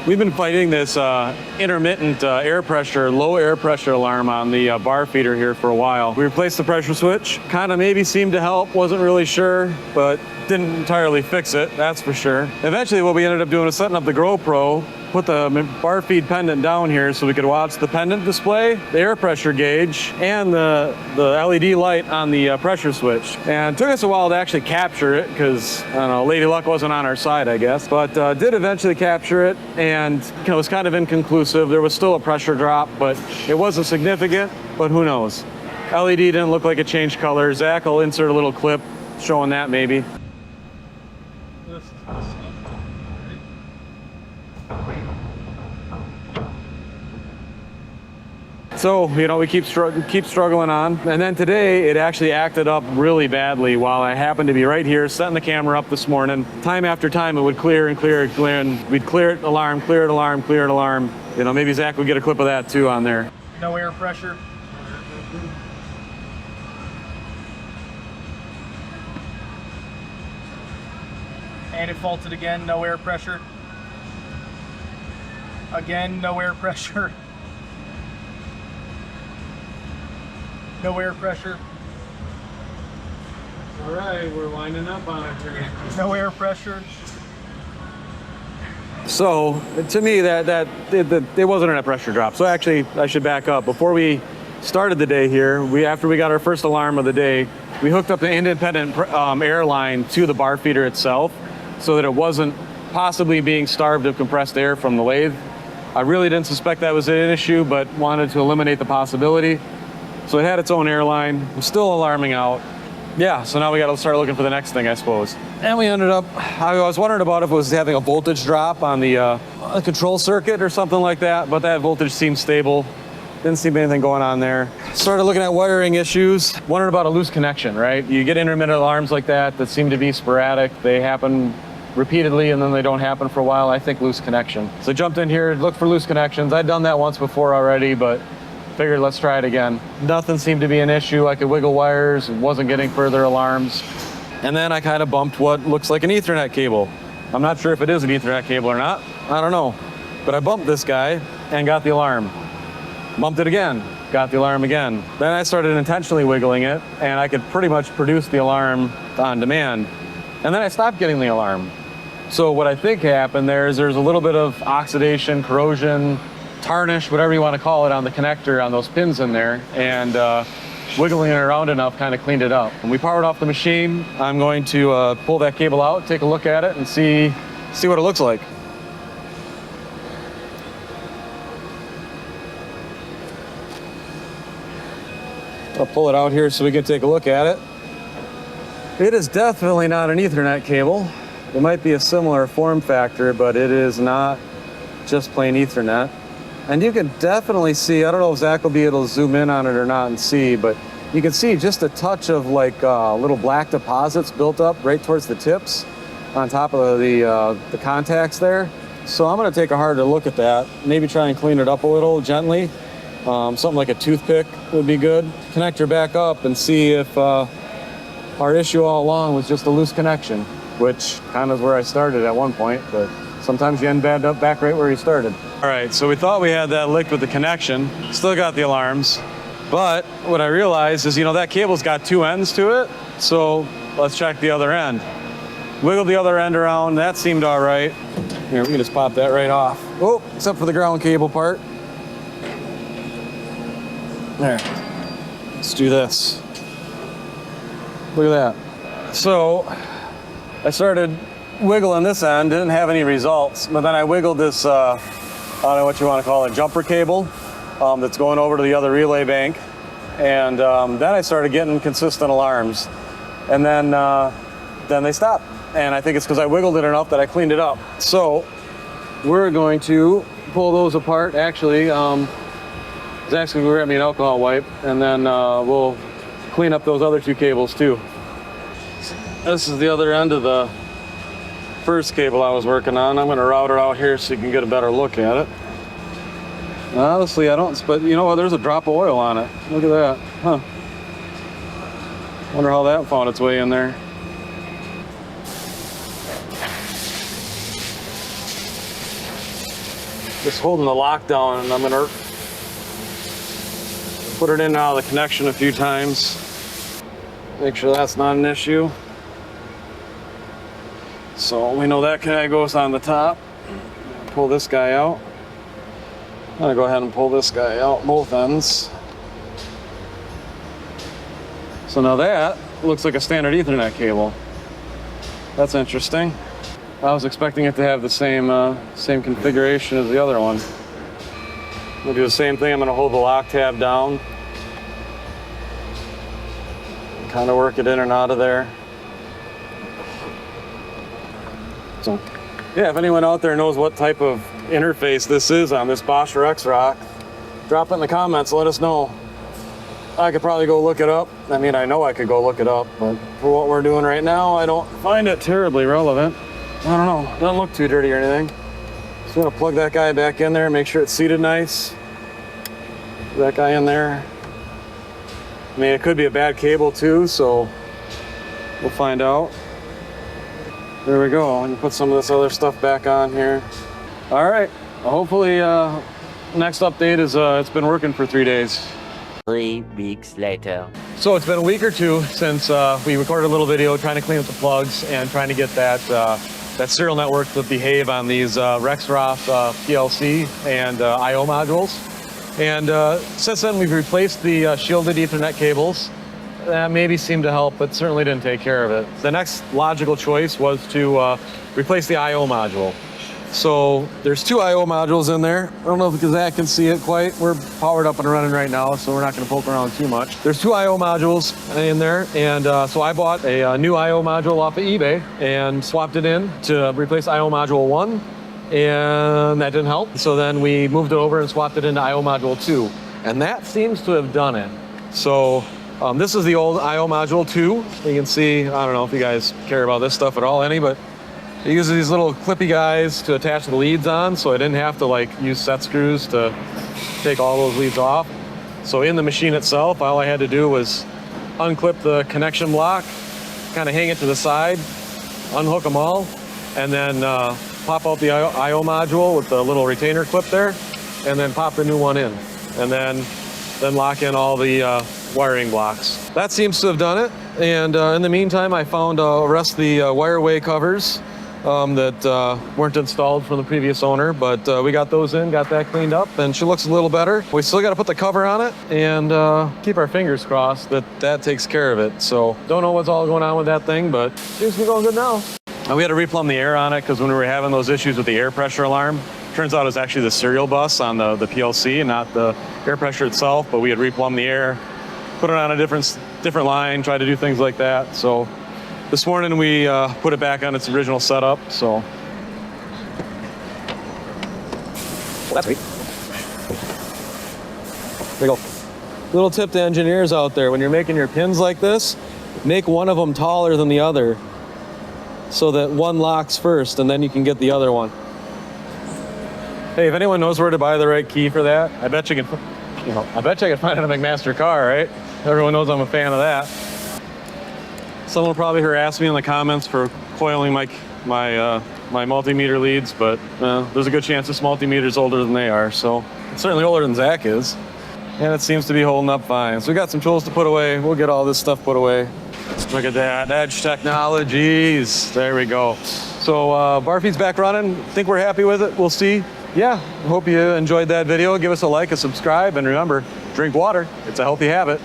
We've been fighting this intermittent air pressure, low air pressure alarm on the bar feeder here for a while. We replaced the pressure switch, kind of maybe seemed to help, wasn't really sure, but didn't entirely fix it, that's for sure. Eventually what we ended up doing was setting up the GoPro, put the bar feed pendant down here so we could watch the pendant display, the air pressure gauge, and the LED light on the pressure switch. And it took us a while to actually capture it because, I don't know, Lady Luck wasn't on our side, I guess. But did eventually capture it, and it was kind of inconclusive. There was still a pressure drop, but it wasn't significant, but who knows. LED didn't look like it changed color. Zach will insert a little clip showing that maybe. So, you know, we keep struggling on. And then today, it actually acted up really badly while I happened to be right here, setting the camera up this morning. Time after time, it would clear and clear and clear, and we'd clear it, alarm, clear it, alarm, clear it, alarm. You know, maybe Zach would get a clip of that too on there. No air pressure. And it faulted again, no air pressure. Again, no air pressure. No air pressure. All right, we're winding up on it here. No air pressure. So, to me, it wasn't a pressure drop. So actually, I should back up. Before we started the day here, after we got our first alarm of the day, we hooked up the independent air line to the bar feeder itself so that it wasn't possibly being starved of compressed air from the lathe. I really didn't suspect that was an issue, but wanted to eliminate the possibility. So it had its own airline. It was still alarming out. Yeah, so now we got to start looking for the next thing, I suppose. And we ended up, I was wondering about if it was having a voltage drop on the control circuit or something like that, but that voltage seemed stable. Didn't seem anything going on there. Started looking at wiring issues, wondering about a loose connection, right? You get intermittent alarms like that seem to be sporadic. They happen repeatedly and then they don't happen for a while. I think loose connection. So I jumped in here, looked for loose connections. I'd done that once before already, but figured let's try it again. Nothing seemed to be an issue. I could wiggle wires, wasn't getting further alarms. And then I kind of bumped what looks like an Ethernet cable. I'm not sure if it is an Ethernet cable or not. I don't know. But I bumped this guy and got the alarm. Bumped it again, got the alarm again. Then I started intentionally wiggling it, and I could pretty much produce the alarm on demand. And then I stopped getting the alarm. So what I think happened there is there's a little bit of oxidation, corrosion, tarnish, whatever you want to call it, on the connector, on those pins in there, and wiggling it around enough kind of cleaned it up. When we powered off the machine, I'm going to pull that cable out, take a look at it, and see what it looks like. I'll pull it out here so we can take a look at it. It is definitely not an Ethernet cable. It might be a similar form factor, but it is not just plain Ethernet. And you can definitely see, I don't know if Zach will be able to zoom in on it or not and see, but you can see just a touch of like little black deposits built up right towards the tips on top of the contacts there. So I'm gonna take a harder look at that, maybe try and clean it up a little gently. Something like a toothpick would be good. Connect her back up and see if our issue all along was just a loose connection, which kind of is where I started at one point, but sometimes you end up back right where you started. All right, so we thought we had that licked with the connection, still got the alarms, but what I realized is, you know, that cable's got two ends to it, so let's check the other end. Wiggled the other end around, that seemed all right. Here, we can just pop that right off. Oh, except for the ground cable part. There, let's do this. Look at that. So I started wiggling this end, didn't have any results, but then I wiggled this, I don't know what you want to call it, jumper cable that's going over to the other relay bank. And then I started getting consistent alarms. And then they stopped. And I think it's because I wiggled it enough that I cleaned it up. So we're going to pull those apart. Actually, Zach's gonna go grab me an alcohol wipe, and then we'll clean up those other two cables too. This is the other end of the first cable I was working on. I'm gonna route it out here so you can get a better look at it. Honestly, I don't, but you know what, there's a drop of oil on it. Look at that, huh. Wonder how that found its way in there. just holding the lock down, and I'm gonna put it in and out of the connection a few times. Make sure that's not an issue. So we know that guy goes on the top. Pull this guy out. I'm gonna go ahead and pull this guy out both ends. So now that looks like a standard Ethernet cable. That's interesting. I was expecting it to have the same configuration as the other one. I'm gonna do the same thing. I'm gonna hold the lock tab down. Kind of work it in and out of there. So, yeah, if anyone out there knows what type of interface this is on this Bosch or X-Rock, drop it in the comments, let us know. I could probably go look it up. I mean, I know I could go look it up, but for what we're doing right now, I don't find it terribly relevant. I don't know, it doesn't look too dirty or anything. Just gonna plug that guy back in there, make sure it's seated nice. Put that guy in there. I mean, it could be a bad cable too, so we'll find out. There we go. And put some of this other stuff back on here. All right. Well, hopefully, next update is it's been working for 3 days. 3 weeks later. So it's been a week or two since we recorded a little video trying to clean up the plugs and trying to get that that serial network to behave on these Rexroth PLC and I/O modules. And since then, we've replaced the shielded Ethernet cables. That maybe seemed to help, but certainly didn't take care of it. The next logical choice was to replace the I/O module. So there's 2 I/O modules in there. I don't know if Zach can see it quite. We're powered up and running right now, so we're not going to poke around too much. There's 2 I/O modules in there, and so I bought a new I/O module off of eBay and swapped it in to replace I/O module 1. And that didn't help. So then we moved it over and swapped it into I/O module 2. And that seems to have done it. So this is the old I/O module 2. You can see, I don't know if you guys care about this stuff at all, but it uses these little clippy guys to attach the leads on, so I didn't have to like use set screws to take all those leads off. So in the machine itself, all I had to do was unclip the connection block, kind of hang it to the side, unhook them all, and then pop out the I/O module with the little retainer clip there, and then pop the new one in, and then lock in all the wiring blocks. That seems to have done it. And in the meantime, I found the rest of the wireway covers that weren't installed from the previous owner, but we got those in, got that cleaned up, and she looks a little better. We still got to put the cover on it and keep our fingers crossed that that takes care of it. So don't know what's all going on with that thing, but seems to be going good now. And we had to replumb the air on it because when we were having those issues with the air pressure alarm, turns out it's actually the serial bus on the PLC and not the air pressure itself, but we had replumbed the air, put it on a different line, tried to do things like that. So this morning we put it back on its original setup, so. Well, that's sweet. There you go. Little tip to engineers out there, when you're making your pins like this, make one of them taller than the other so that one locks first and then you can get the other one. Hey, if anyone knows where to buy the right key for that, I bet you can, I bet you I can find it at a McMaster car, right? Everyone knows I'm a fan of that. Someone will probably harass me in the comments for coiling my multimeter leads, but there's a good chance this multimeter is older than they are, so it's certainly older than Zach is. And it seems to be holding up fine. So we got some tools to put away. We'll get all this stuff put away. Look at that, Edge Technologies. There we go. So Barfeed's back running. Think we're happy with it? We'll see. Yeah, hope you enjoyed that video. Give us a like, a subscribe, and remember, drink water. It's a healthy habit.